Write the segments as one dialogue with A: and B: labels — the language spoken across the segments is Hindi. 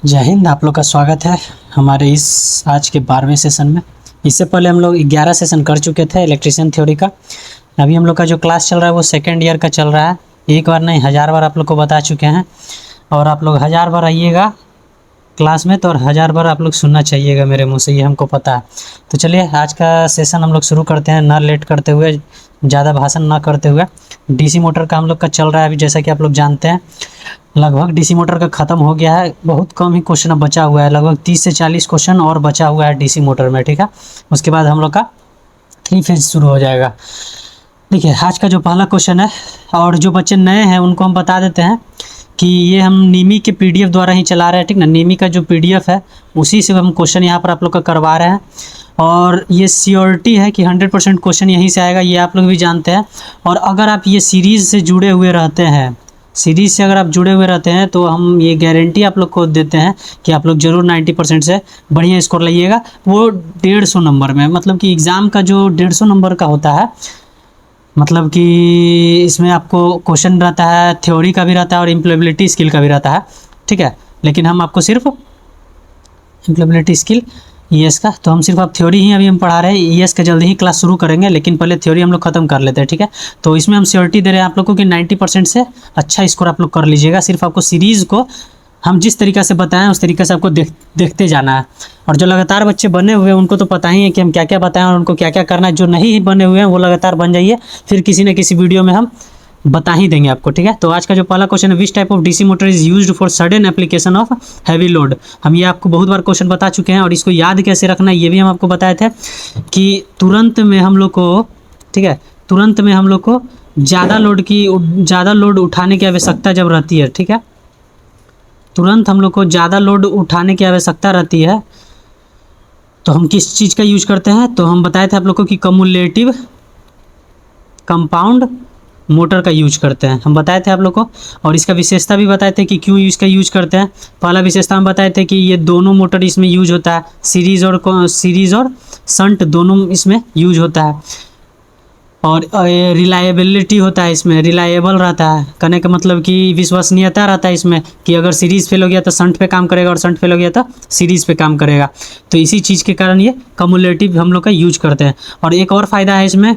A: जय हिंद। आप लोग का स्वागत है हमारे इस आज के 12वें सेशन में। इससे पहले हम लोग 11 सेशन कर चुके थे इलेक्ट्रिशियन थ्योरी का। अभी हम लोग का जो क्लास चल रहा है वो सेकेंड ईयर का चल रहा है। एक बार नहीं 1000 बार आप लोग को बता चुके हैं और आप लोग 1000 बार आइएगा क्लास में तो और 1000 बार आप लोग सुनना चाहिएगा मेरे मुंह से, ये हमको पता है। तो चलिए आज का सेशन हम लोग शुरू करते हैं, ना लेट करते हुए, ज़्यादा भाषण ना करते हुए। डीसी मोटर का हम लोग का चल रहा है अभी, जैसा कि आप लोग जानते हैं। लगभग डीसी मोटर का ख़त्म हो गया है, बहुत कम ही क्वेश्चन अब बचा हुआ है। लगभग 30 से 40 क्वेश्चन और बचा हुआ है डीसी मोटर में, ठीक है। उसके बाद हम लोग का 3 फेज शुरू हो जाएगा। देखिए आज का जो पहला क्वेश्चन है, और जो बच्चे नए हैं उनको हम बता देते हैं कि ये हम नीमी के पीडीएफ द्वारा ही चला रहे हैं, ठीक ना। नीमी का जो पीडीएफ है उसी से हम क्वेश्चन यहाँ पर आप लोग का करवा रहे हैं, और ये श्योरिटी है कि 100% क्वेश्चन यहीं से आएगा, ये आप लोग भी जानते हैं। और अगर आप ये सीरीज़ से जुड़े हुए रहते हैं, सीरीज़ से अगर आप जुड़े हुए रहते हैं तो हम ये गारंटी आप लोग को देते हैं कि आप लोग ज़रूर 90% से बढ़िया स्कोर लाइएगा, वो 150 नंबर में। मतलब कि एग्ज़ाम का जो 150 नंबर का होता है, मतलब कि इसमें आपको क्वेश्चन रहता है, थ्योरी का भी रहता है और इम्प्लॉयबिलिटी स्किल का भी रहता है, ठीक है। लेकिन हम आपको सिर्फ इम्प्लॉयबिलिटी स्किल ईएस का, तो हम सिर्फ आप थ्योरी ही अभी हम पढ़ा रहे हैं। ईएस का जल्दी ही क्लास शुरू करेंगे, लेकिन पहले थ्योरी हम लोग खत्म कर लेते हैं, ठीक है। तो इसमें हम श्योरिटी दे रहे हैं आप लोग को कि 90% से अच्छा स्कोर आप लोग कर लीजिएगा। सिर्फ आपको सीरीज़ को हम जिस तरीक़े से बताएं उस तरीके से आपको देखते जाना है। और जो लगातार बच्चे बने हुए हैं उनको तो पता ही है कि हम क्या क्या बताएं और उनको क्या क्या करना है। जो नहीं बने हुए हैं वो लगातार बन जाइए, फिर किसी न किसी वीडियो में हम बता ही देंगे आपको, ठीक है। तो आज का जो पहला क्वेश्चन है, which type of DC motor is used for sudden application of heavy load. हम ये आपको बहुत बार क्वेश्चन बता चुके हैं, और इसको याद कैसे रखना है ये भी हम आपको बताए थे कि तुरंत में हम लोग को, ठीक है, तुरंत में हम लोग को ज़्यादा लोड उठाने की आवश्यकता जब रहती है, ठीक है, तुरंत हम लोग को ज़्यादा लोड उठाने की आवश्यकता रहती है तो हम किस चीज़ का यूज करते हैं। तो हम बताए थे आप लोग को कि कम्युलेटिव कंपाउंड मोटर का यूज करते हैं, हम बताए थे आप लोग को। और इसका विशेषता भी बताए थे कि क्यों इसका यूज करते हैं। पहला विशेषता हम बताए थे कि ये दोनों मोटर इसमें यूज होता है, सीरीज़ और शंट दोनों इसमें यूज होता है। और रिलायबिलिटी होता है इसमें, रिलायबल रहता है, कहने का मतलब कि विश्वसनीयता रहता है इसमें, कि अगर सीरीज़ फेल हो गया तो शंट पे काम करेगा और शंट फेल हो गया तो सीरीज़ पे काम करेगा। तो इसी चीज़ के कारण ये कम्युलेटिव हम लोग का यूज करते हैं। और एक और फ़ायदा है इसमें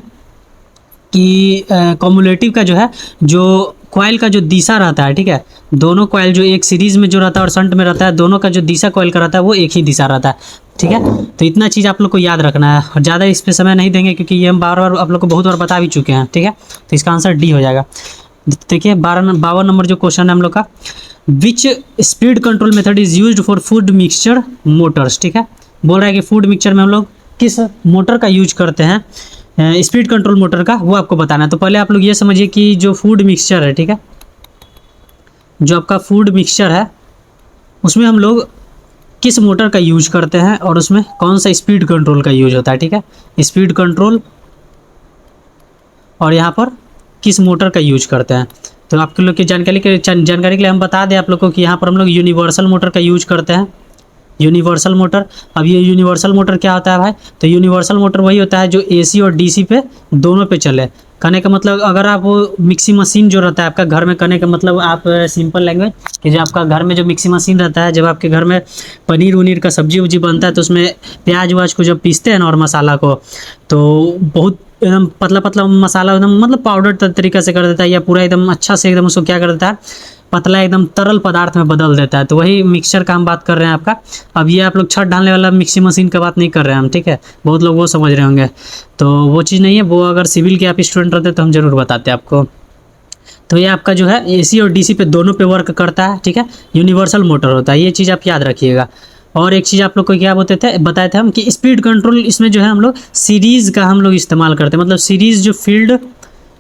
A: कि कम्युलेटिव का जो है, जो कॉइल का जो दिशा रहता है, ठीक है, दोनों कॉइल जो एक सीरीज़ में जो रहता है और शंट में रहता है, दोनों का जो दिशा कॉइल का रहता है वो एक ही दिशा रहता है, ठीक है। तो इतना चीज़ आप लोग को याद रखना है, और ज़्यादा इस पर समय नहीं देंगे क्योंकि ये हम बार बार आप लोग को बहुत बार बता भी चुके हैं, ठीक है। तो इसका आंसर डी हो जाएगा। देखिए 52 नंबर जो क्वेश्चन है हम लोग का, विच speed control method is use for food mixture Motors, ठीक है। बोल रहा है कि फूड मिक्सचर में हम लोग किस मोटर का यूज करते हैं, स्पीड कंट्रोल मोटर का, वो आपको बताना है। तो पहले आप लोग ये समझिए कि जो फूड मिक्सचर है, ठीक है, जो आपका फूड मिक्सचर है उसमें हम लोग किस मोटर का यूज करते हैं और उसमें कौन सा स्पीड कंट्रोल का यूज होता है, ठीक है। स्पीड कंट्रोल और यहाँ पर किस मोटर का यूज करते हैं। तो आप लोग की जानकारी के लिए हम बता दें आप लोग को कि यहाँ पर हम लोग यूनिवर्सल मोटर का यूज करते हैं। यूनिवर्सल मोटर, अब ये यूनिवर्सल मोटर क्या होता है भाई, तो यूनिवर्सल मोटर वही होता है जो एसी और डीसी पे दोनों पे चले। कहने का मतलब अगर आप वो मिक्सी मशीन जो रहता है आपका घर में, कहने का मतलब आप सिंपल लैंग्वेज कि जो आपका घर में जो मिक्सी मशीन रहता है, जब आपके घर में पनीर उनीर का सब्जी उब्जी बनता है तो उसमें प्याज व्याज को जब पीसते हैं ना और मसाला को, तो बहुत एकदम पतला पतला मसाला एकदम मतलब पाउडर तरीके से कर देता है, या पूरा एकदम अच्छा से एकदम उसको क्या कर देता है, पतला एकदम तरल पदार्थ में बदल देता है। तो वही मिक्सचर का हम बात कर रहे हैं आपका। अब ये आप लोग छत ढालने वाला मिक्सी मशीन का बात नहीं कर रहे हैं हम, ठीक है, बहुत लोग वो समझ रहे होंगे, तो वो चीज़ नहीं है। वो अगर सिविल के आप स्टूडेंट रहते तो हम जरूर बताते आपको। तो ये आपका जो है एसी और डीसी पे दोनों पे वर्क करता है, ठीक है, यूनिवर्सल मोटर होता है, ये चीज़ आप याद रखिएगा। और एक चीज़ आप लोग को क्या बताए थे हम कि स्पीड कंट्रोल, इसमें जो है हम लोग सीरीज़ का हम लोग इस्तेमाल करते हैं, मतलब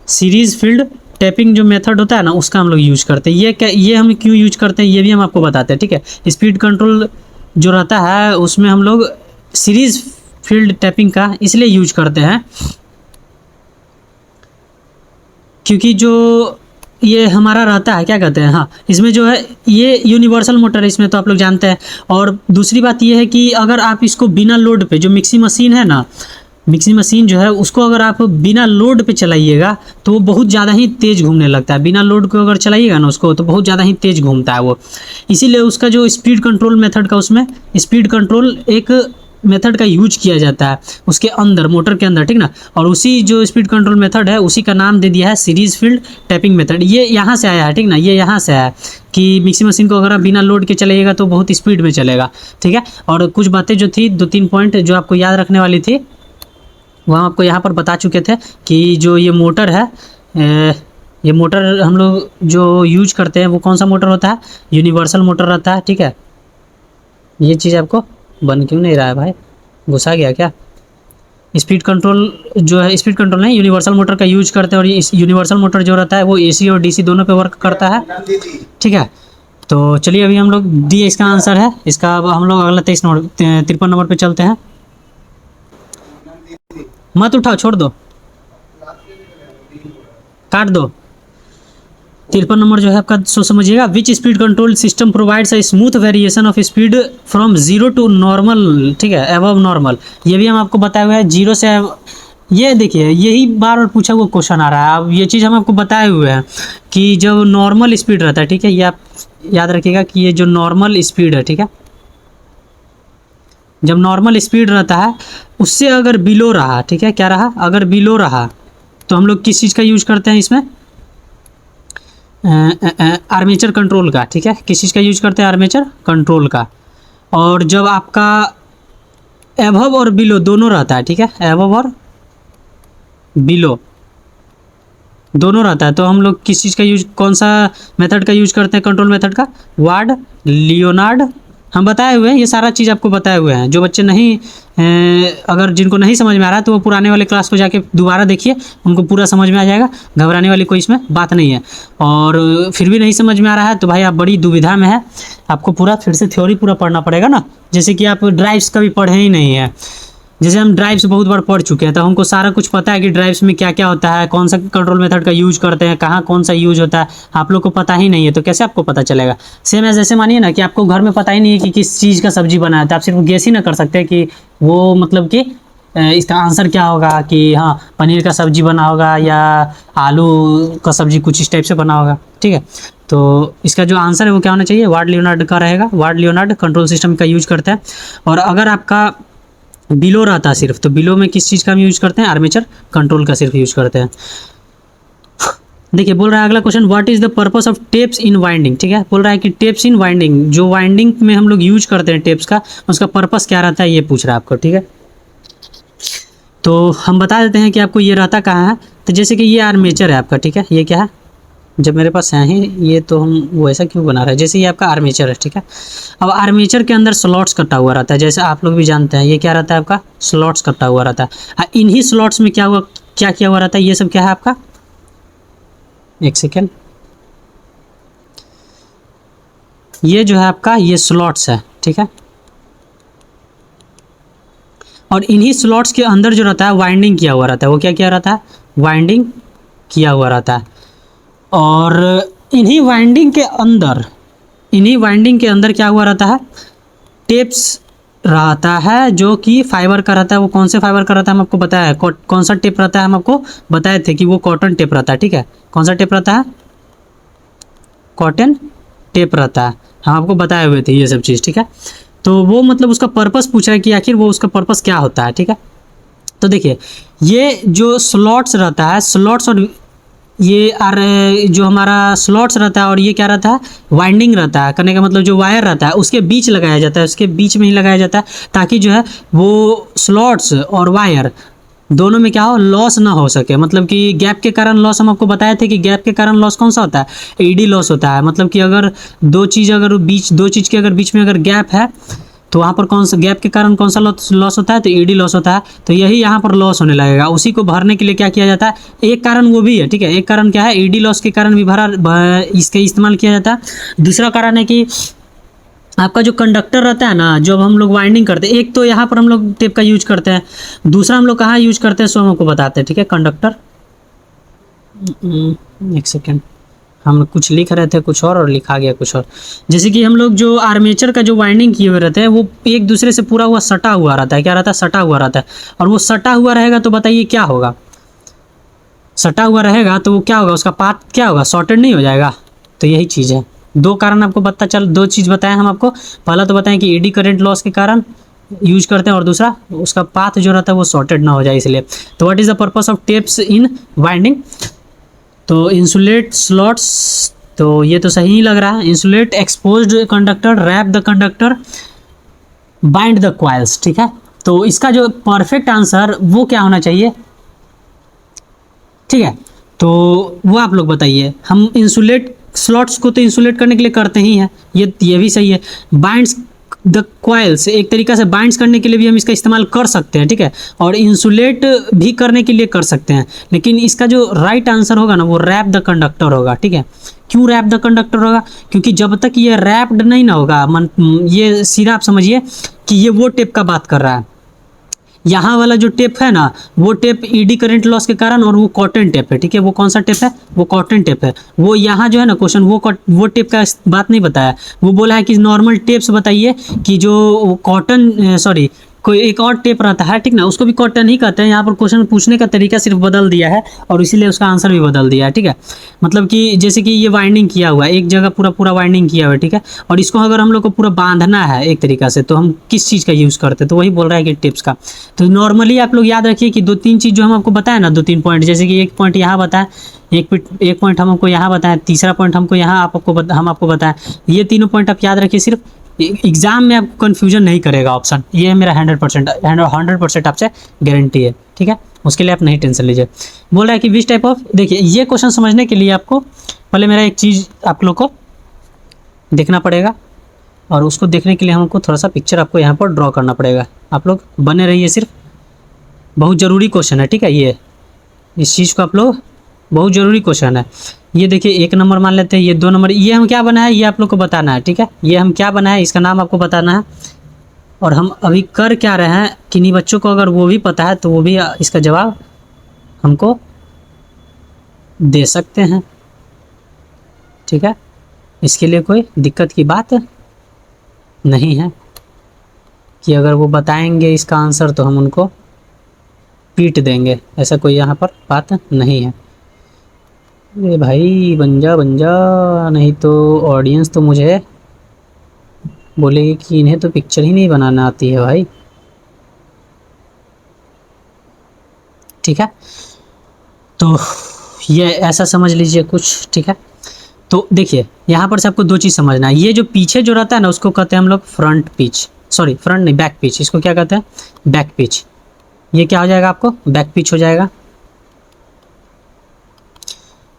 A: सीरीज़ फील्ड टैपिंग जो मेथड होता है ना उसका हम लोग यूज करते हैं। ये हम क्यों यूज करते हैं ये भी हम आपको बताते हैं, ठीक है। स्पीड कंट्रोल जो रहता है उसमें हम लोग सीरीज़ फील्ड टैपिंग का इसलिए यूज करते हैं क्योंकि जो ये हमारा रहता है क्या कहते हैं, हाँ, इसमें जो है ये यूनिवर्सल मोटर है इसमें, तो आप लोग जानते हैं। और दूसरी बात ये है कि अगर आप इसको बिना लोड पे, जो मिक्सी मशीन है ना मिक्सिंग मशीन जो है उसको अगर आप बिना लोड पे चलाइएगा तो वो बहुत ज़्यादा ही तेज़ घूमने लगता है। बिना लोड को अगर चलाइएगा ना उसको तो बहुत ज़्यादा ही तेज़ घूमता है वो। इसीलिए उसका जो स्पीड कंट्रोल मेथड का, उसमें स्पीड कंट्रोल एक मेथड का यूज किया जाता है उसके अंदर, मोटर के अंदर, ठीक ना। और उसी जो स्पीड कंट्रोल मेथड है उसी का नाम दे दिया है सीरीज फील्ड टैपिंग मेथड। ये यहाँ से आया है, ठीक ना, ये यहाँ से आया है कि मिक्सिंग मशीन को अगर आप बिना लोड के चलाइएगा तो बहुत स्पीड में चलेगा, ठीक है। और कुछ बातें जो थी, 2-3 पॉइंट जो आपको याद रखने वाली थी वो हम आपको यहाँ पर बता चुके थे कि जो ये मोटर है, ये मोटर हम लोग जो यूज करते हैं वो कौन सा मोटर होता है, यूनिवर्सल मोटर रहता है, ठीक है। ये चीज़ आपको बन क्यों नहीं रहा है भाई, घुसा गया क्या? स्पीड कंट्रोल जो है, स्पीड कंट्रोल नहीं, यूनिवर्सल मोटर का यूज करते हैं। और इस यूनिवर्सल मोटर जो रहता है वो एसी और डीसी दोनों पे वर्क करता है, ठीक है। तो चलिए अभी हम लोग डी इसका आंसर है इसका। अब हम लोग अगला 53 नंबर पे चलते हैं। मत उठाओ, छोड़ दो, काट दो। 53 नंबर जो है आपका, सो समझिएगा, which speed control system provides a smooth variation of speed from 0 to normal, ठीक है, अबव नॉर्मल। ये भी हम आपको बताए हुए हैं, 0 से ये देखिए यही बार बार पूछा हुआ क्वेश्चन आ रहा है। अब ये चीज़ हम आपको बताए हुए हैं कि जब नॉर्मल स्पीड रहता है, ठीक है, ये आप याद रखिएगा कि ये जो नॉर्मल स्पीड है, ठीक है, जब नॉर्मल स्पीड रहता है उससे अगर बिलो रहा, ठीक है, क्या रहा, अगर बिलो रहा तो हम लोग किस चीज़ का यूज करते हैं इसमें, आर्मेचर कंट्रोल का, ठीक है। किस चीज़ का यूज करते हैं, आर्मेचर कंट्रोल का। और जब आपका एबव और बिलो दोनों रहता है, ठीक है, एबव और बिलो दोनों रहता है तो हम लोग किस चीज़ का यूज, कौन सा मेथड का यूज करते हैं, कंट्रोल मेथड का, वार्ड लियोनार्ड। हम बताए हुए हैं, ये सारा चीज़ आपको बताए हुए हैं। जो बच्चे नहीं अगर जिनको नहीं समझ में आ रहा है तो वो पुराने वाले क्लास को जाके दोबारा देखिए, उनको पूरा समझ में आ जाएगा। घबराने वाली कोई इसमें बात नहीं है। और फिर भी नहीं समझ में आ रहा है तो भाई आप बड़ी दुविधा में है, आपको पूरा फिर से थ्योरी पूरा पढ़ना पड़ेगा ना। जैसे कि आप ड्राइव्स कभी पढ़े ही नहीं है, जैसे हम ड्राइव्स बहुत बार पढ़ चुके हैं तो हमको सारा कुछ पता है कि ड्राइव्स में क्या क्या होता है, कौन सा कंट्रोल मेथड का यूज करते हैं, कहाँ कौन सा यूज होता है, आप लोग को पता ही नहीं है तो कैसे आपको पता चलेगा। सेम है जैसे मानिए ना कि आपको घर में पता ही नहीं है कि किस चीज़ का सब्जी बना है तो आप सिर्फ गेस ही ना कर सकते कि वो मतलब कि इसका आंसर क्या होगा, कि हाँ पनीर का सब्जी बना होगा या आलू का सब्जी कुछ इस टाइप से बना होगा, ठीक है। तो इसका जो आंसर है वो क्या होना चाहिए, वार्ड लियोनार्ड का रहेगा। वार्ड लियोनार्ड कंट्रोल सिस्टम का यूज करते हैं। और अगर आपका बिलो रहता है सिर्फ, तो बिलो में किस चीज़ का हम यूज करते हैं, आर्मेचर कंट्रोल का सिर्फ यूज करते हैं। देखिए बोल रहा है अगला question, what is the purpose of tapes in winding, ठीक है। बोल रहा है कि टेप्स इन वाइंडिंग, जो वाइंडिंग में हम लोग यूज करते हैं टेप्स का, उसका पर्पस क्या रहता है ये पूछ रहा है आपको, ठीक है। तो हम बता देते हैं कि आपको ये रहता कहाँ है। तो जैसे कि ये आर्मेचर है आपका, ठीक है, ये क्या है, जब मेरे पास है ही ये तो हम वो ऐसा क्यों बना रहे हैं, जैसे ये आपका आर्मेचर है, ठीक है। अब आर्मेचर के अंदर स्लॉट्स कटा हुआ रहता है, जैसे आप लोग भी जानते हैं ये क्या रहता है आपका, स्लॉट्स कटा हुआ रहता है। इन्हीं स्लॉट्स में क्या हुआ, क्या किया हुआ रहता है, ये सब क्या है आपका, एक सेकेंड, ये जो है आपका ये स्लॉट्स है, ठीक है। और इन्हीं स्लॉट्स के अंदर जो रहता है वाइंडिंग किया हुआ रहता है, वो क्या किया रहता है, वाइंडिंग किया हुआ रहता है। और इन्हीं वाइंडिंग के अंदर क्या हुआ रहता है, टेप्स रहता है जो कि फाइबर का रहता है। वो कौन से फाइबर का रहता है हम आपको बताया है, कौन सा टेप रहता है हम आपको बताए थे कि वो कॉटन टेप रहता है, ठीक है। कौन सा टेप रहता है, कॉटन टेप रहता है, हम आपको बताए हुए थे ये सब चीज़, ठीक है। तो वो मतलब उसका पर्पस पूछ रहा है कि आखिर वो उसका पर्पस क्या होता है, ठीक है। तो देखिए ये जो स्लॉट्स रहता है, स्लॉट्स और ये जो हमारा स्लॉट्स रहता है और ये क्या रहता है, वाइंडिंग रहता है, करने का मतलब जो वायर रहता है उसके बीच लगाया जाता है, उसके बीच में ही लगाया जाता है ताकि जो है वो स्लॉट्स और वायर दोनों में क्या हो, लॉस ना हो सके। मतलब कि गैप के कारण लॉस, हम आपको बताए थे कि गैप के कारण लॉस कौन सा होता है, एडी लॉस होता है। मतलब कि अगर दो चीज़ के अगर बीच में अगर गैप है तो वहाँ पर कौन सा गैप के कारण कौन सा लॉस होता है, तो ईडी लॉस होता है। तो यही यहाँ पर लॉस होने लगेगा, उसी को भरने के लिए क्या किया जाता है, एक कारण वो भी है, ठीक है। एक कारण क्या है, ईडी लॉस के कारण भी इसका इस्तेमाल किया जाता है। दूसरा कारण है कि आपका जो कंडक्टर रहता है ना, जब हम लोग वाइंडिंग करते हैं, एक तो यहाँ पर हम लोग टेप का यूज करते हैं, दूसरा हम लोग कहाँ यूज करते हैं सो हम आपको बताते हैं, ठीक है। कंडक्टर, एक सेकेंड, हम कुछ लिख रहे थे कुछ और लिखा गया कुछ और। जैसे कि हम लोग जो आर्मेचर का जो वाइंडिंग किए हुए रहते हैं वो एक दूसरे से पूरा हुआ सटा हुआ रहता है, क्या रहता है, सटा हुआ रहता है। और वो सटा हुआ रहेगा तो बताइए क्या होगा, सटा हुआ रहेगा तो वो क्या होगा, उसका पाथ क्या होगा, शॉर्टेड नहीं हो जाएगा। तो यही चीज़ है, दो कारण आपको पता चल, दो चीज़ बताएं हम आपको। पहला तो बताएं कि एडी करंट लॉस के कारण यूज करते हैं, और दूसरा उसका पाथ जो रहता है वो शॉर्टेड ना हो जाए इसलिए। तो what is the purpose of tapes in winding, तो इंसुलेट स्लॉट्स, तो ये तो सही ही लग रहा है। Insulate exposed conductor, wrap the conductor, bind the coils, ठीक है। तो इसका जो परफेक्ट आंसर वो क्या होना चाहिए, ठीक है, तो वो आप लोग बताइए। हम इंसुलेट स्लॉट्स को तो इंसुलेट करने के लिए करते ही हैं, ये भी सही है। बाइंड्स द क्वाइल्स, एक तरीका से बाइंड्स करने के लिए भी हम इसका इस्तेमाल कर सकते हैं, ठीक है, और इंसुलेट भी करने के लिए कर सकते हैं। लेकिन इसका जो राइट आंसर होगा ना वो रैप द कंडक्टर होगा, ठीक है। क्यों रैप द कंडक्टर होगा, क्योंकि जब तक ये रैप्ड नहीं ना होगा, ये सीधा आप समझिए कि ये वो टेप का बात कर रहा है। यहाँ वाला जो टेप है ना वो टेप ईडी करंट लॉस के कारण, और वो कॉटन टेप है, ठीक है। वो कौन सा टेप है, वो कॉटन टेप है। वो यहाँ जो है ना क्वेश्चन वो टेप का बात नहीं बताया, वो बोला है कि नॉर्मल टेप्स बताइए कि जो कॉटन सॉरी कोई एक और टेप रहता है, ठीक ना, उसको भी कॉटन ही कहते हैं। यहाँ पर क्वेश्चन पूछने का तरीका सिर्फ बदल दिया है और इसीलिए उसका आंसर भी बदल दिया है, ठीक है। मतलब कि जैसे कि ये वाइंडिंग किया हुआ है, एक जगह पूरा पूरा वाइंडिंग किया हुआ है, ठीक है, और इसको अगर हम लोग को पूरा बांधना है एक तरीका से तो हम किस चीज़ का यूज़ करते हैं, तो वही बोल रहा है कि टिप्स का। तो नॉर्मली आप लोग याद रखिए कि दो तीन चीज़ जो हम आपको बताया ना, दो तीन पॉइंट, जैसे कि एक पॉइंट यहाँ बताया, एक पॉइंट हम आपको यहाँ बताएं, तीसरा पॉइंट हमको यहाँ हम आपको बताएं, ये तीनों पॉइंट आप याद रखिए। सिर्फ एग्जाम में आपको कन्फ्यूजन नहीं करेगा ऑप्शन, ये मेरा 100% आपसे गारंटी है, ठीक है। उसके लिए आप नहीं टेंशन लीजिए। बोल रहा है कि विच टाइप ऑफ, देखिए ये क्वेश्चन समझने के लिए आपको पहले मेरा एक चीज़ आप लोग को देखना पड़ेगा, और उसको देखने के लिए हमको थोड़ा सा पिक्चर आपको यहाँ पर ड्रॉ करना पड़ेगा। आप लोग बने रहिए, सिर्फ बहुत ज़रूरी क्वेश्चन है, ठीक है। ये इस चीज़ को आप लोग, बहुत ज़रूरी क्वेश्चन है ये। देखिए 1 नंबर मान लेते हैं, ये 2 नंबर, ये हम क्या बना है ये आप लोग को बताना है, ठीक है। ये हम क्या बना है इसका नाम आपको बताना है, और हम अभी कर क्या रहे हैं, किन्हीं बच्चों को अगर वो भी पता है तो वो भी इसका जवाब हमको दे सकते हैं, ठीक है। इसके लिए कोई दिक्कत की बात नहीं है कि अगर वो बताएंगे इसका आंसर तो हम उनको पीट देंगे, ऐसा कोई यहाँ पर बात नहीं है। अरे भाई बन जा, नहीं तो ऑडियंस तो मुझे बोलेगी कि इन्हें तो पिक्चर ही नहीं बनाना आती है भाई, ठीक है। तो ये ऐसा समझ लीजिए कुछ, ठीक है। तो देखिए यहाँ पर से आपको दो चीज़ समझना है, ये जो पीछे जो रहता है ना उसको कहते हैं हम लोग फ्रंट पिच, सॉरी फ्रंट नहीं, बैक पिच, इसको क्या कहते हैं, बैक पिच। ये क्या हो जाएगा आपको, बैक पिच हो जाएगा।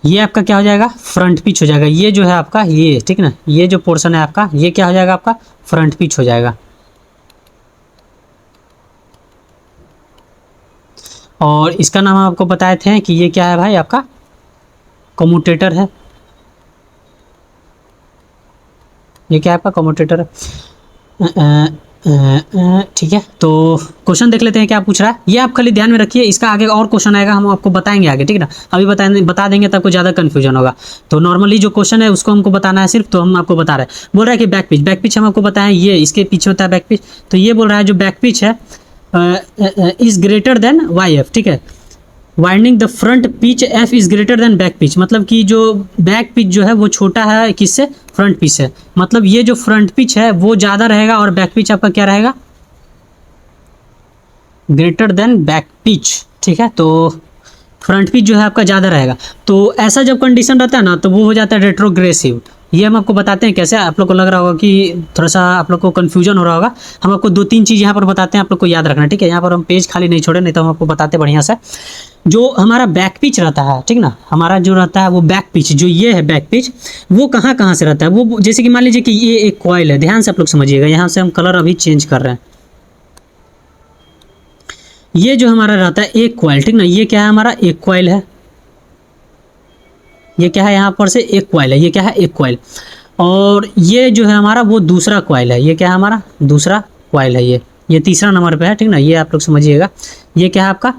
A: ये आपका क्या हो जाएगा, फ्रंट पिच हो जाएगा। ये जो है आपका ये, ठीक ना, ये जो पोर्शन है आपका ये क्या हो जाएगा, आपका फ्रंट पिच हो जाएगा। और इसका नाम हम आपको बताए थे कि ये क्या है भाई, आपका कम्यूटेटर है। ये क्या है आपका कम्यूटेटर है, ठीक है। तो क्वेश्चन देख लेते हैं क्या पूछ रहा है, ये आप खाली ध्यान में रखिए। इसका आगे और क्वेश्चन आएगा, हम आपको बताएंगे आगे, ठीक है ना। अभी बता देंगे तो आपको ज़्यादा कन्फ्यूजन होगा। तो नॉर्मली जो क्वेश्चन है उसको हमको बताना है सिर्फ, तो हम आपको बता रहे हैं। बोल रहा है कि बैक पिच हम आपको बताएं, ये इसके पीछे होता है बैक पिच। तो ये बोल रहा है जो बैक पिच है is greater than Y F, ठीक है। Winding the front pitch F is greater than back pitch, मतलब कि जो बैक पिच जो है वो छोटा है किससे, फ्रंट पिच से। मतलब ये जो फ्रंट पिच है वो ज़्यादा रहेगा और बैक पिच आपका क्या रहेगा, ग्रेटर देन बैक पिच, ठीक है। तो फ्रंट पिच जो है आपका ज़्यादा रहेगा। तो ऐसा जब कंडीशन रहता है ना तो वो हो जाता है रेट्रोग्रेसिव। ये हम आपको बताते हैं कैसे, आप लोग को लग रहा होगा कि थोड़ा सा आप लोग को कन्फ्यूजन हो रहा होगा। हम आपको दो तीन चीज़ यहाँ पर बताते हैं, आप लोग को याद रखना, ठीक है। यहाँ पर हम पेज खाली नहीं छोड़े, नहीं तो हम आपको बताते बढ़िया से। जो हमारा बैक पिच रहता है, ठीक ना, हमारा जो रहता है वो बैक पिच, जो ये है बैक पिच, वो कहाँ कहाँ से रहता है, वो जैसे कि मान लीजिए कि ये एक कॉइल है, ध्यान से आप लोग समझिएगा। यहाँ से हम कलर अभी चेंज कर रहे हैं। ये जो हमारा रहता है एक कॉइल, ठीक ना, ये क्या है हमारा एक कॉइल है। ये क्या है यहाँ पर से एक कॉइल है, ये क्या है एक कॉइल। और ये जो है हमारा वो दूसरा कॉइल है, ये क्या है हमारा दूसरा कॉइल है। ये तीसरा नंबर पे है, ठीक ना, ये आप लोग समझिएगा। ये क्या है आपका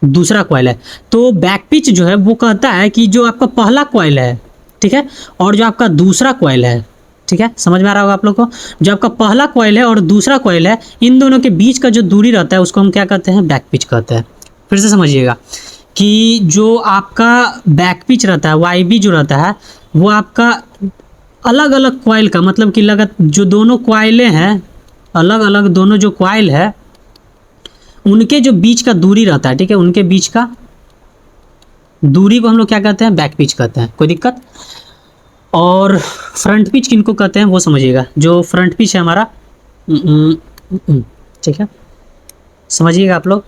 A: दूसरा कॉइल है। तो बैक पिच जो है वो कहता है कि जो आपका पहला कॉइल है, ठीक है। और जो आपका दूसरा कॉइल है, ठीक है, समझ में आ रहा होगा आप लोग को, जो आपका पहला कॉइल है और दूसरा कॉइल है, इन दोनों के बीच का जो दूरी रहता है उसको हम क्या कहते हैं, बैक पिच कहते हैं। फिर से समझिएगा कि जो आपका बैक पिच रहता है, YB जो रहता है, वो आपका अलग अलग कॉइल का मतलब कि जो दोनों कॉइलें हैं, अलग अलग दोनों जो कॉइल है उनके जो बीच का दूरी रहता है, ठीक है, उनके बीच का दूरी को हम लोग क्या कहते हैं, बैक पिच कहते हैं। कोई दिक्कत? और फ्रंट पिच किनको कहते हैं वो समझिएगा। जो फ्रंट पिच है हमारा, ठीक है, समझिएगा आप लोग।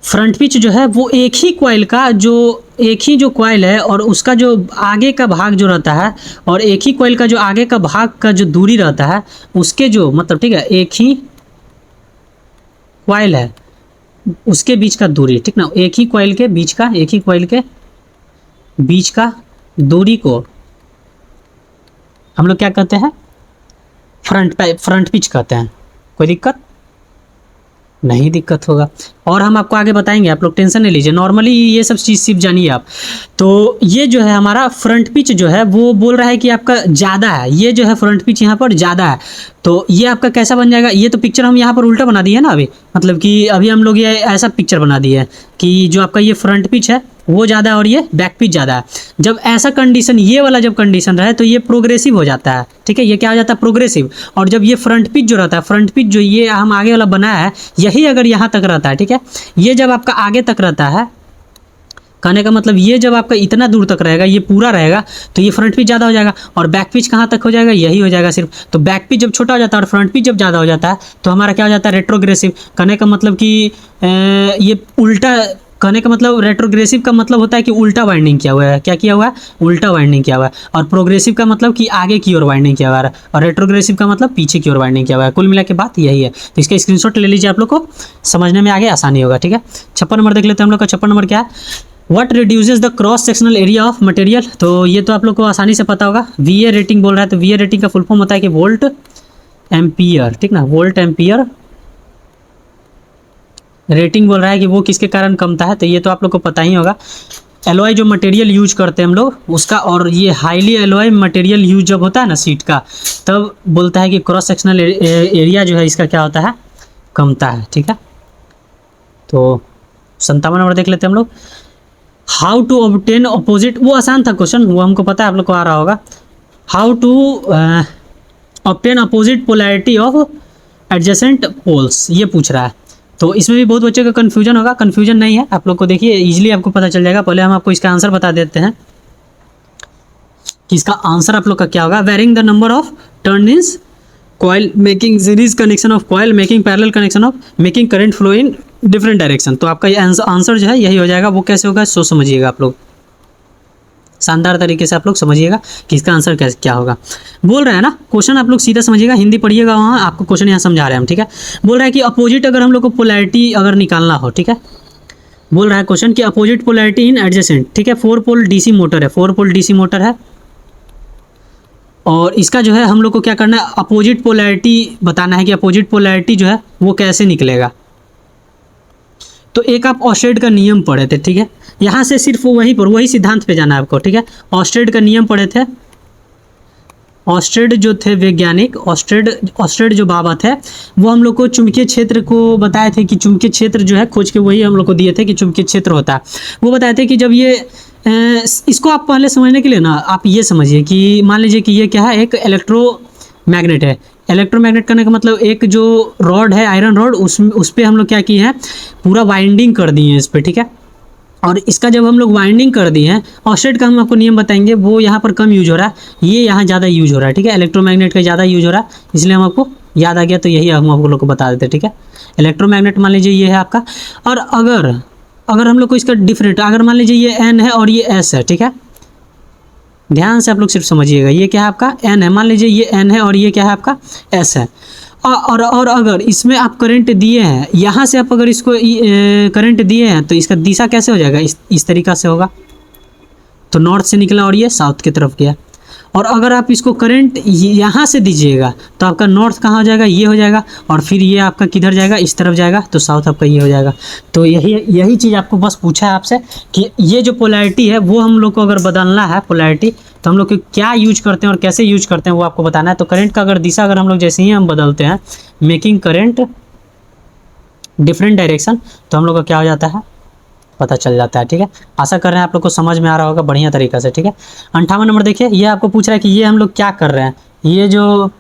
A: फ्रंट पिच जो है वो एक ही कॉइल का जो कॉइल है और उसका जो आगे का भाग जो रहता है, और एक ही कॉइल का जो आगे का भाग का जो दूरी रहता है उसके जो मतलब, ठीक है, एक ही कॉइल है उसके बीच का दूरी, ठीक ना, एक ही कॉइल के बीच का दूरी को हम लोग क्या कहते हैं, फ्रंट पिच कहते हैं। कोई दिक्कत? नहीं दिक्कत होगा। और हम आपको आगे बताएंगे, आप लोग टेंशन नहीं लीजिए, नॉर्मली ये सब चीज़ सिर्फ जानिए आप। तो ये जो है हमारा फ्रंट पिच जो है वो बोल रहा है कि आपका ज़्यादा है, ये जो है फ्रंट पिच यहाँ पर ज़्यादा है। तो ये आपका कैसा बन जाएगा, ये तो पिक्चर हम यहाँ पर उल्टा बना दिए ना अभी, मतलब कि अभी हम लोग ये ऐसा पिक्चर बना दिए है कि जो आपका ये फ्रंट पिच है वो ज़्यादा है और ये बैक पिच ज़्यादा है। जब ऐसा कंडीशन, ये वाला जब कंडीशन रहे तो ये प्रोग्रेसिव हो जाता है, ठीक है, ये क्या हो जाता है, प्रोग्रेसिव। और जब ये फ्रंट पिच जो रहता है, फ्रंट पिच जो ये हम आगे वाला बनाया है, यही अगर यहाँ तक रहता है, ठीक है, ये जब आपका आगे तक रहता है, कहने का मतलब ये जब आपका इतना दूर तक रहेगा, ये पूरा रहेगा, तो ये फ्रंट पिच ज़्यादा हो जाएगा। और बैक पिच कहाँ तक हो जाएगा, यही हो जाएगा सिर्फ। तो बैक पिच जब छोटा हो जाता है और फ्रंट पिच जब ज़्यादा हो जाता है तो हमारा क्या हो जाता है, रेट्रोग्रेसिव। कहने का मतलब कि ये उल्टा, कहने का मतलब रेट्रोग्रेसिव का मतलब होता है कि उल्टा वाइंडिंग किया हुआ है। क्या किया हुआ है, उल्टा वाइंडिंग किया हुआ है। और प्रोग्रेसिव का मतलब कि आगे की ओर वाइंडिंग किया हुआ है, और रेट्रोग्रेसिव का मतलब पीछे की ओर वाइंडिंग किया हुआ है। कुल मिला के बात यही है। तो इसका स्क्रीनशॉट ले लीजिए, आप लोग को समझने में आगे आसानी होगा, ठीक है। 56 नंबर देख लेते हैं हम लोग का। 56 नंबर क्या है, what reduces the cross sectional area of material. तो ये तो आप लोग को आसानी से पता होगा, VA रेटिंग बोल रहा है, तो VA रेटिंग का फुल फॉर्म होता है कि वोल्ट एम्पियर, ठीक ना, वोल्ट एम्पियर रेटिंग बोल रहा है कि वो किसके कारण कमता है। तो ये तो आप लोग को पता ही होगा, एलॉय जो मटेरियल यूज करते हैं हम लोग उसका, और ये हाईली एलॉय मटेरियल यूज जब होता है ना सीट का, तब बोलता है कि क्रॉस सेक्शनल एरिया जो है इसका क्या होता है, कमता है, ठीक है। तो 57 नंबर देख लेते हैं हम लोग, हाउ टू ऑब्टेन अपोजिट। वो आसान था क्वेश्चन, वो हमको पता है, आप लोग को आ रहा होगा। How to obtain opposite polarity of adjacent poles, ये पूछ रहा है। तो इसमें भी बहुत बच्चे का कन्फ्यूजन होगा, कन्फ्यूजन नहीं है, आप लोग को देखिए इजीली आपको पता चल जाएगा। पहले हम आपको इसका आंसर बता देते हैं कि इसका आंसर आप लोग का क्या होगा। Varying the number of turn is coil, making series connection of coil, making parallel connection of, making current flow in different direction. तो आपका ये आंसर जो है यही हो जाएगा। वो कैसे होगा सो समझिएगा आप लोग, शानदार तरीके से आप लोग समझिएगा कि इसका आंसर क्या होगा। बोल रहा है ना क्वेश्चन, आप लोग सीधा समझिएगा, हिंदी पढ़िएगा वहाँ, आपको क्वेश्चन यहाँ समझा रहे हैं हम, ठीक है। बोल रहा है कि अपोजिट अगर हम लोग को पोलैरिटी अगर निकालना हो, ठीक है, बोल रहा है क्वेश्चन कि अपोजिट पोलैरिटी इन एडजेसेंट, ठीक है, 4 पोल DC मोटर है, 4 पोल DC मोटर है। और इसका जो है हम लोग को क्या करना है, अपोजिट पोलैरिटी बताना है कि अपोजिट पोलैरिटी जो है वो कैसे निकलेगा। तो एक आप ऑस्टेड का नियम पढ़े थे, ठीक है, यहाँ से सिर्फ वहीं पर वही सिद्धांत पे जाना है आपको, ठीक है। ऑस्टेड का नियम पढ़े थे, ऑस्टेड जो थे वैज्ञानिक, ऑस्टेड जो बाबा थे, वो हम लोग को चुंबकीय क्षेत्र को बताए थे कि चुंबकीय क्षेत्र जो है खोज के वही हम लोग को दिए थे कि चुंबकीय क्षेत्र होता है। वो बताए थे कि जब ये इसको आप पहले समझने के लिए ना आप ये समझिए कि मान लीजिए कि ये क्या है, एक इलेक्ट्रोमैग्नेट है। इलेक्ट्रोमैग्नेट करने का मतलब एक जो रॉड है, आयरन रॉड, उस पर हम लोग क्या किए हैं, पूरा वाइंडिंग कर दिए हैं इस पर, ठीक है। और इसका जब हम लोग वाइंडिंग कर दिए हैं, ऑस्टेड का हम आपको नियम बताएंगे, वो यहाँ पर कम यूज हो रहा है, ये यहाँ ज़्यादा यूज हो रहा है, ठीक है। इलेक्ट्रोमैग्नेट का ज़्यादा यूज हो रहा है, इसलिए हम आपको याद आ गया, तो यही हम आप लोग को बता देते, ठीक है। इलेक्ट्रोमैग्नेट मान लीजिए ये है आपका, और अगर हम लोग को इसका डिफरेंट, अगर मान लीजिए ये N है और ये S है, ठीक है, ध्यान से आप लोग सिर्फ समझिएगा, ये क्या है आपका N है, मान लीजिए ये N है और ये क्या है आपका S है। और अगर इसमें आप करंट दिए हैं, यहाँ से आप अगर इसको करंट दिए हैं तो इसका दिशा कैसे हो जाएगा, इस तरीक़ा से होगा। तो नॉर्थ से निकला और ये साउथ की तरफ गया। और अगर आप इसको करंट यहाँ से दीजिएगा तो आपका नॉर्थ कहाँ हो जाएगा, ये हो जाएगा, और फिर ये आपका किधर जाएगा, इस तरफ जाएगा, तो साउथ आपका ये हो जाएगा। तो यही चीज़ आपको बस पूछा है आपसे कि ये जो पोलैरिटी है वो हम लोग को अगर बदलना है पोलैरिटी, तो हम लोग क्या यूज करते हैं और कैसे यूज करते हैं वो आपको बताना है। तो करंट का अगर दिशा अगर हम लोग जैसे ही हम बदलते हैं, मेकिंग करंट डिफरेंट डायरेक्शन, तो हम लोग का क्या हो जाता है, पता चल जाता है। ठीक है, आशा कर रहे हैं आप लोग को समझ में आ रहा होगा बढ़िया तरीका से। ठीक है, 58 नंबर देखिए, ये आपको पूछ रहा है कि ये हम लोग क्या कर रहे हैं, ये जो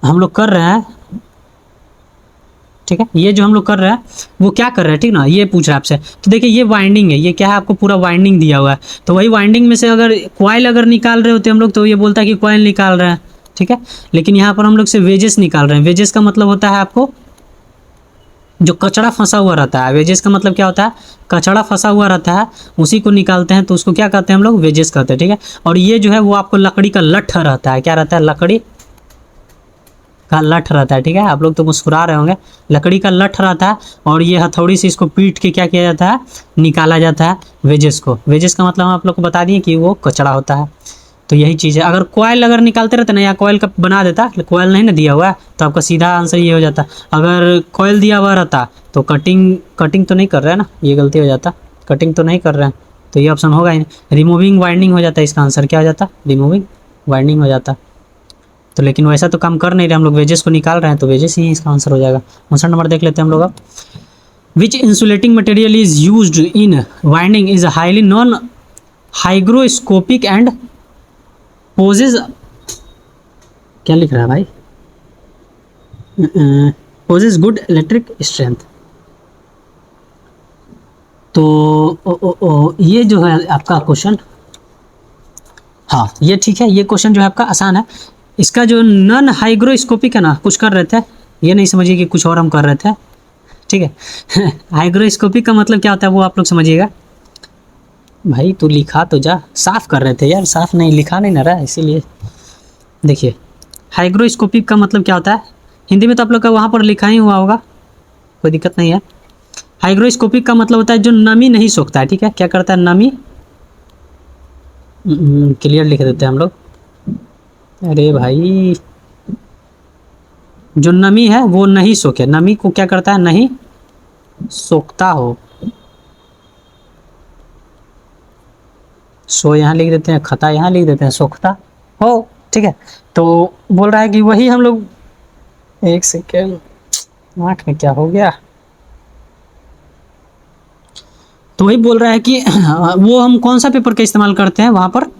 A: हम लोग कर रहे हैं, ठीक है, ये जो हम लोग कर रहे हैं वो क्या कर रहे हैं, ठीक ना, ये पूछ रहा है आपसे। तो देखिए ये वाइंडिंग है, ये क्या है, आपको पूरा वाइंडिंग दिया हुआ है, तो वही वाइंडिंग में से अगर कॉइल अगर निकाल रहे होते हम लोग तो ये बोलता है कि कॉइल निकाल रहे हैं। ठीक है, लेकिन यहाँ पर हम लोग से वेजेस निकाल रहे हैं। वेजेस का मतलब होता है आपको जो कचड़ा फंसा हुआ रहता है, वेजेस का मतलब क्या होता है, कचड़ा फंसा हुआ रहता है, उसी को निकालते हैं, तो उसको क्या कहते हैं हम लोग, वेजेस कहते हैं। ठीक है, और ये जो है वो आपको लकड़ी का लठ रहता है, क्या रहता है, लकड़ी का लठ रहता है। ठीक है, आप लोग तो मुस्कुरा रहे होंगे, लकड़ी का लठ रहता है, और ये हथौड़ी से इसको पीट के क्या किया जाता है, निकाला जाता है वेजेस को। वेजेस का मतलब हम आप लोग को बता दिए कि वो कचड़ा होता है। तो यही चीज़ है, अगर कॉयल अगर निकालते रहते ना, या कॉयल का बना देता, कॉयल नहीं ना दिया हुआ है, तो आपका सीधा आंसर ये हो जाता। अगर कॉयल दिया हुआ रहता तो कटिंग तो नहीं कर रहा है ना, ये गलती हो जाता, कटिंग तो नहीं कर रहे हैं, तो ये ऑप्शन होगा ही नहीं। रिमूविंग वाइंडिंग हो जाता, इसका आंसर क्या हो जाता, रिमूविंग वाइंडिंग हो जाता। तो लेकिन वैसा तो काम कर नहीं रहे हम लोग, वेजेस को निकाल रहे हैं, तो वेजेस ही इसका आंसर हो जाएगा। 59 नंबर देख लेते हैं हम लोग अब। Which insulating material is used in winding is highly non hygroscopic and possesses, क्या लिख रहा है भाई, पोजेज गुड इलेक्ट्रिक स्ट्रेंथ। तो ये जो है आपका क्वेश्चन, हाँ ये ठीक है, ये क्वेश्चन जो है आपका आसान है। इसका जो नॉन हाइग्रोस्कोपिक है ना, कुछ कर रहे थे, ये नहीं समझिए कि कुछ और हम कर रहे थे। ठीक है हाइग्रोस्कोपिक का मतलब क्या होता है वो आप लोग समझिएगा। भाई तू लिखा तो जा, साफ कर रहे थे यार, साफ नहीं लिखा नहीं ना रहा, इसीलिए। देखिए हाइग्रोस्कोपिक का मतलब क्या होता है, हिंदी में तो आप लोग का वहाँ पर लिखा ही हुआ होगा, कोई दिक्कत नहीं है। हाइग्रोस्कोपिक का मतलब होता है जो नमी नहीं सोखता है। ठीक है, क्या करता है, नमी, क्लियर लिख देते हैं हम लोग। अरे भाई जो नमी है वो नहीं सोखे, नमी को क्या करता है, नहीं सोखता हो, सो यहाँ लिख देते हैं, खता यहाँ लिख देते हैं, सोखता हो। ठीक है, तो बोल रहा है कि वही हम लोग, एक सेकेंड, आँख में क्या हो गया, तो वही बोल रहा है कि वो हम कौन सा पेपर का इस्तेमाल करते हैं वहाँ पर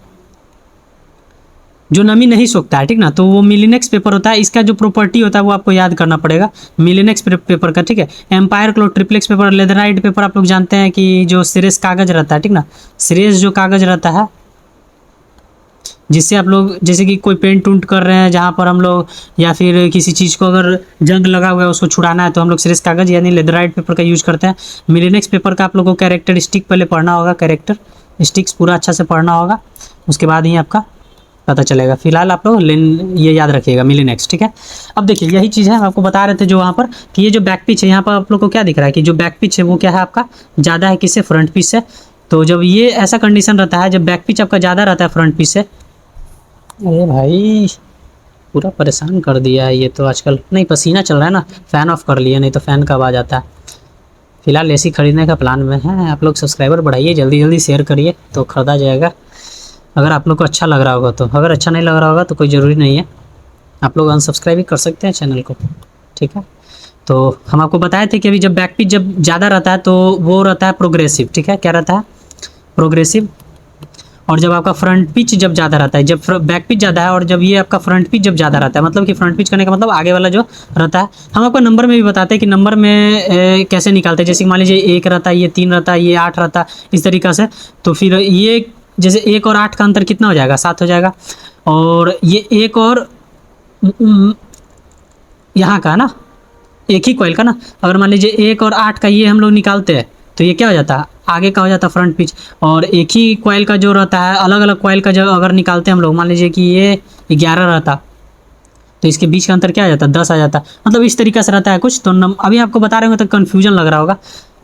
A: जो नमी नहीं सोखता है। ठीक ना, तो वो मिलीनेक्स पेपर होता है। इसका जो प्रॉपर्टी होता है वो आपको याद करना पड़ेगा, मिलीनेक्स पेपर का। ठीक है, एम्पायर क्लो, ट्रिप्लेक्स पेपर, लेदराइट पेपर आप लोग जानते हैं कि जो सिरेस कागज रहता है, ठीक ना, सिरेस जो कागज रहता है जिससे आप लोग जैसे कि कोई पेंट उंट कर रहे हैं जहाँ पर हम लोग, या फिर किसी चीज़ को अगर जंग लगा हुआ है उसको छुड़ाना है, तो हम लोग सिरेस कागज यानी लेदराइट पेपर का यूज़ करते हैं। मिलीनेक्स पेपर का आप लोगों को कैरेक्टरिस्टिक पहले पढ़ना होगा, कैरेक्टर स्टिक्स पूरा अच्छा से पढ़ना होगा, उसके बाद ही आपका पता चलेगा। फिलहाल आप लोग ये याद रखिएगा, मिलीनेक्स। ठीक है, अब देखिए यही चीज़ है, आपको बता रहे थे जो वहाँ पर कि ये जो बैक पिच है, यहाँ पर आप लोग को क्या दिख रहा है कि जो बैक पिच है वो क्या है आपका ज़्यादा है किससे, फ्रंट पिच से। तो जब ये ऐसा कंडीशन रहता है, जब बैक पिच आपका ज़्यादा रहता है फ्रंट पिच से, अरे भाई पूरा परेशान कर दिया है ये तो आजकल, नहीं पसीना चल रहा है ना, फ़ैन ऑफ कर लिया, नहीं तो फ़ैन का आवाज़ आता है। फिलहाल एसी खरीदने का प्लान में है, आप लोग सब्सक्राइबर बढ़ाइए, जल्दी जल्दी शेयर करिए तो ख़रीदा जाएगा, अगर आप लोग को अच्छा लग रहा होगा तो। अगर अच्छा नहीं लग रहा होगा तो कोई ज़रूरी नहीं है, आप लोग अनसब्सक्राइब भी कर सकते हैं चैनल को। ठीक है, तो हम आपको बताए थे कि अभी जब बैक पिच जब ज़्यादा रहता है तो वो रहता है प्रोग्रेसिव। ठीक है, क्या रहता है, प्रोग्रेसिव। और जब आपका फ्रंट पिच जब ज़्यादा रहता है, जब बैक पिच ज़्यादा है और जब ये आपका फ्रंट पिच जब ज़्यादा रहता है, मतलब कि फ्रंट पिच करने का मतलब आगे वाला जो रहता है, हम आपको नंबर में भी बताते हैं कि नंबर में कैसे निकालते हैं। जैसे मान लीजिए 1 रहता है, ये 3 रहता है, ये 8 रहता है, इस तरीक़ा से। तो फिर ये जैसे 1 और 8 का अंतर कितना हो जाएगा, 7 हो जाएगा। और ये 1 और यहाँ का ना, एक ही कॉइल का ना, अगर मान लीजिए 1 और 8 का ये हम लोग निकालते हैं तो ये क्या हो जाता है, आगे का हो जाता है फ्रंट पिच। और एक ही कॉइल का जो रहता है, अलग अलग कॉइल का जब अगर निकालते हैं हम लोग, मान लीजिए कि ये 11 रहता तो इसके बीच का अंतर क्या आ जाता, 10 आ जाता। मतलब इस तरीके से रहता है कुछ। तो अभी आपको बता रहे होंगे तो कन्फ्यूजन लग रहा होगा,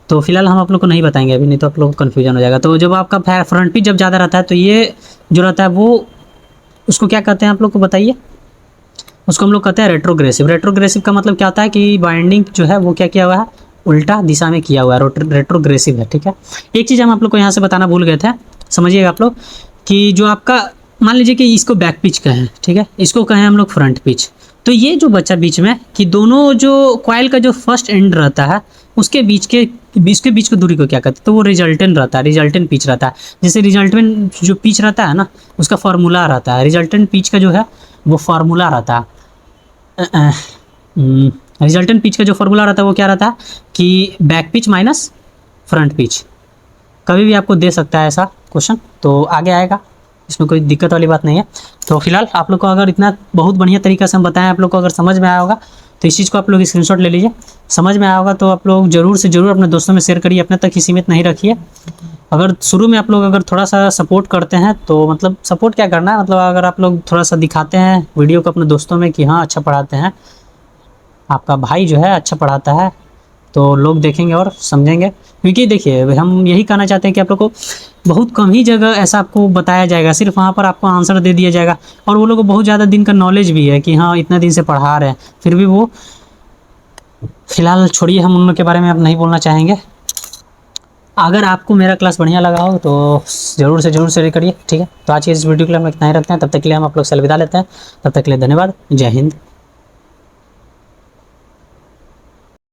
A: तो फिलहाल हम आप लोग को नहीं बताएंगे अभी, नहीं तो आप लोग को कन्फ्यूजन हो जाएगा। तो जब आपका फ्रंट पिच जब ज़्यादा रहता है तो ये जो रहता है वो, उसको क्या कहते हैं आप लोग को बताइए? उसको हम लोग कहते हैं रेट्रोग्रेसिव। रेट्रोग्रेसिव का मतलब क्या होता है कि बाइंडिंग जो है वो क्या किया हुआ है, उल्टा दिशा में किया हुआ है, रेट्रोग्रेसिव है, ठीक है। एक चीज़ हम आप लोग को यहाँ से बताना भूल गए थे, समझिएगा आप लोग, कि जो आपका मान लीजिए कि इसको बैक पिच कहें, ठीक है, इसको कहें हम लोग फ्रंट पिच, तो ये जो बच्चा बीच में कि दोनों जो कॉइल का जो फर्स्ट एंड रहता है उसके बीच की दूरी को क्या कहते हैं, तो वो रिजल्टेंट रहता है, रिजल्टेंट पिच रहता है। जैसे रिजल्टेंट जो पिच रहता है ना, उसका फार्मूला रहता है, रिजल्टेंट पिच का जो है वो फार्मूला रहता है, रिजल्टेंट पिच का जो फार्मूला रहता है वो क्या रहता है कि back pitch minus front pitch. कभी भी आपको दे सकता है ऐसा क्वेश्चन, तो आगे आएगा, इसमें कोई दिक्कत वाली बात नहीं है। तो फिलहाल आप लोग को अगर इतना बहुत बढ़िया तरीका से हम बताएं, आप लोग को अगर समझ में आया होगा तो इस चीज़ को आप लोग स्क्रीनशॉट ले लीजिए। समझ में आया होगा तो आप लोग ज़रूर से ज़रूर अपने दोस्तों में शेयर करिए, अपने तक ही सीमित नहीं रखिए। अगर शुरू में आप लोग अगर थोड़ा सा सपोर्ट करते हैं तो मतलब सपोर्ट क्या करना है, मतलब अगर आप लोग थोड़ा सा दिखाते हैं वीडियो को अपने दोस्तों में कि हाँ अच्छा पढ़ाते हैं, आपका भाई जो है अच्छा पढ़ाता है, तो लोग देखेंगे और समझेंगे। क्योंकि देखिए हम यही कहना चाहते हैं कि आप लोग को बहुत कम ही जगह ऐसा आपको बताया जाएगा, सिर्फ वहाँ पर आपको आंसर दे दिया जाएगा, और वो लोग को बहुत ज़्यादा दिन का नॉलेज भी है कि हाँ इतना दिन से पढ़ा रहे हैं, फिर भी वो, फिलहाल छोड़िए, हम उन लोग के बारे में अब नहीं बोलना चाहेंगे। अगर आपको मेरा क्लास बढ़िया लगा हो तो ज़रूर से ज़रूर शेयर करिए, ठीक है। तो आज की इस वीडियो के लिए हम इतना ही रखते हैं, तब तक के लिए हम आप लोग से अलविदा लेते हैं, तब तक के लिए धन्यवाद, जय हिंद।